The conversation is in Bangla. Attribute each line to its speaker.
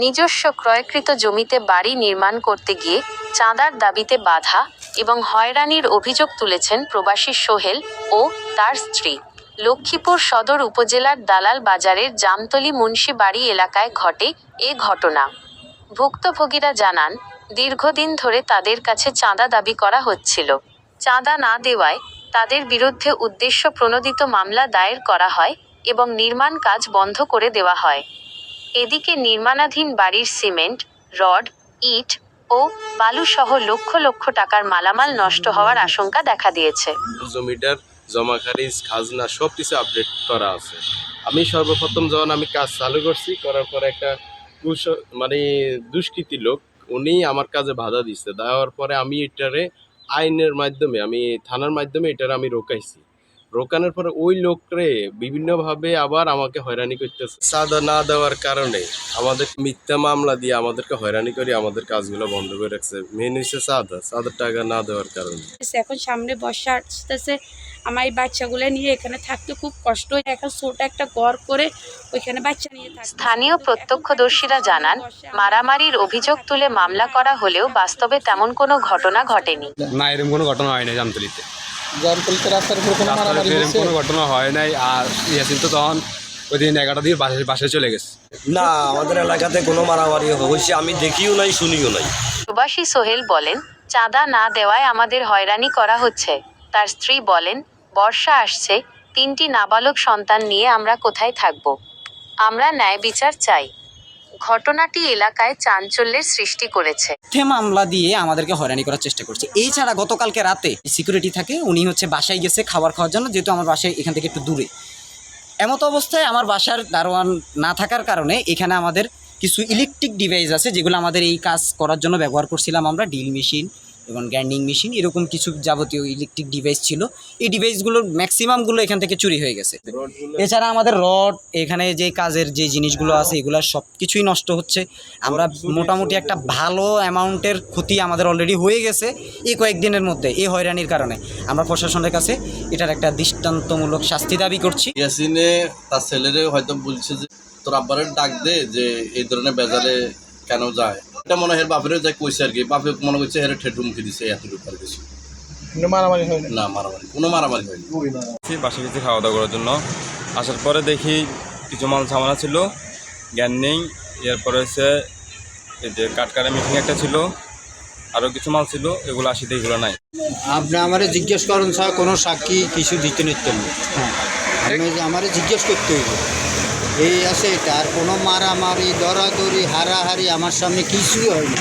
Speaker 1: নিজস্ব ক্রয়কৃত জমিতে বাড়ি নির্মাণ করতে গিয়ে চাঁদার দাবিতে বাধা এবং হয়রানির অভিযোগ তুলেছেন প্রবাসী সোহেল ও তার স্ত্রী। লক্ষ্মীপুর সদর উপজেলার দালাল বাজারের জামতলী মুন্সি বাড়ি এলাকায় ঘটে এ ঘটনা। ভুক্তভোগীরা জানান, দীর্ঘদিন ধরে তাদের কাছে চাঁদা দাবি করা হচ্ছিল। চাঁদা না দেওয়ায় তাদের বিরুদ্ধে উদ্দেশ্য প্রণোদিত মামলা দায়ের করা হয় এবং নির্মাণ কাজ বন্ধ করে দেওয়া হয়। এদিকে নির্মাণাধীন বাড়ির সিমেন্ট, রড, ইট ও বালুসহ লক্ষ লক্ষ টাকার মালামাল নষ্ট হওয়ার আশঙ্কা দেখা দিয়েছে।
Speaker 2: জমিটার জমা খারিজ খাজনা সব কিছু আপডেট করা আছে। আমি সর্বপ্রথম যখন আমি কাজ চালু করছি, করার পরে একটা দুষ্কৃতী লোক উনি আমার কাজে বাধা দিচ্ছে। দেওয়ার পরে আমি এটারে আইনের মাধ্যমে, আমি থানার মাধ্যমে এটারে আমি রোকাইছি। রোকানোর পরে ওই লোকরে বিভিন্নভাবে আবার আমাকে হয়রানি করতেছে। চাঁদা না দেওয়ার কারণে আমাদের মিথ্যা মামলা দিয়ে আমাদেরকে হয়রানি করে আমাদের কাজগুলো বন্ধ করে রাখছে। মেন হচ্ছে চাঁদার টাকা না দেওয়ার কারণে।
Speaker 3: এখন সামনে বর্ষা আসতেছে, আমার এই বাচ্চাগুলো নিয়ে এখানে থাকতে খুব কষ্ট হয়। এখন ছোট একটা ঘর করে ওইখানে বাচ্চা নিয়ে থাকে।
Speaker 1: স্থানীয় প্রত্যক্ষদর্শীরা জানান, মারামারির অভিযোগ তুলে মামলা করা হলেও বাস্তবে তেমন কোনো ঘটনা ঘটেনি।
Speaker 4: না, এরকম কোনো ঘটনা হয় নাই। জামতলিতে
Speaker 5: রাস্তার উপর কোনো মারামারি হয়েছে?
Speaker 4: কোনো ঘটনা হয় নাই। আর ইয়াসিন তো তখন ওই দিন 11টা দিয়ে বাসায় চলে গেছে।
Speaker 6: না, আমাদের এলাকাতে কোনো মারামারি হয়েছে আমি দেখিও নাই, শুনিও নাই।
Speaker 1: প্রবাসী সোহেল বলেন, চাঁদা না দেওয়ায় আমাদের হয়রানি করা হচ্ছে। তার স্ত্রী বলেন, বর্ষা আসছে, 3টি নাবালক সন্তান নিয়ে আমরা কোথায় থাকব? আমরা ন্যায় বিচার চাই। ঘটনাটি এলাকায় চাঞ্চল্যের সৃষ্টি করেছে।
Speaker 7: মামলা দিয়ে আমাদেরকে হয়রানি করার চেষ্টা করছে। এছাড়া গতকালকে রাতে সিকিউরিটি থাকে, উনি বাসায় গেছে খাবার খাওয়ার জন্য, যেহেতু আমার বাসায় এখান থেকে একটু দূরে। এমত অবস্থায় আমার বাসার দারোয়ান না থাকার কারণে এখানে আমাদের কিছু ইলেকট্রিক ডিভাইস আছে, যেগুলো আমাদের এই কাজ করার জন্য ব্যবহার করছিলাম আমরা। ড্রিল মেশিন এবং গ্রাইন্ডিং মেশিন, এরকম কিছু যাবতীয় ইলেকট্রিক ডিভাইস ছিল। এই ডিভাইসগুলোর ম্যাক্সিমামগুলো এখান থেকে চুরি হয়ে গেছে। এছাড়া আমাদের রড, এখানে যে কাজের যে জিনিসগুলো আছে, এগুলো সব কিছুই নষ্ট হচ্ছে। আমরা মোটামুটি একটা ভালো অ্যামাউন্টের ক্ষতি আমাদের অলরেডি হয়ে গেছে এই কয়েকদিনের মধ্যে এই হয়রানির কারণে। আমরা প্রশাসনের কাছে এটার একটা দৃষ্টান্তমূলক শাস্তি দাবি করছি।
Speaker 8: ইয়াসিনে তার ছেলেরে হয়তো বলছে যে তোর আব্বারের ডাক দে, যে এই ধরনের বেজালে কেন যায়। এটা মনে হয় বাপেরও যাই কইছে আর কি। বাপে মনে করছে হেরে ঠেট মুখে দিছে, এতটুকু আর কিছু
Speaker 5: মারামারি হয়
Speaker 8: না। কোনো মারামারি হয়নি।
Speaker 4: বাসা গেছি খাওয়া দাওয়া করার জন্য। আসার পরে দেখি কিছু মাল সামানা ছিল, জ্ঞান নেই। এরপরে হচ্ছে এই যে কাটকারা মিটিং একটা ছিল, আরও কিছু মাল ছিল, এগুলো আসিতে এগুলো নাই।
Speaker 9: আপনি আমারে জিজ্ঞেস করেন স্যার, কোনো সাক্ষী কিছু দিতে নিতে হবে। হ্যাঁ, আপনি আমারে জিজ্ঞেস করতে হইব। এই আছে এটা, আর কোনো মারামারি, দরাদরি, হারাহারি আমার সামনে কিছুই হয়নি।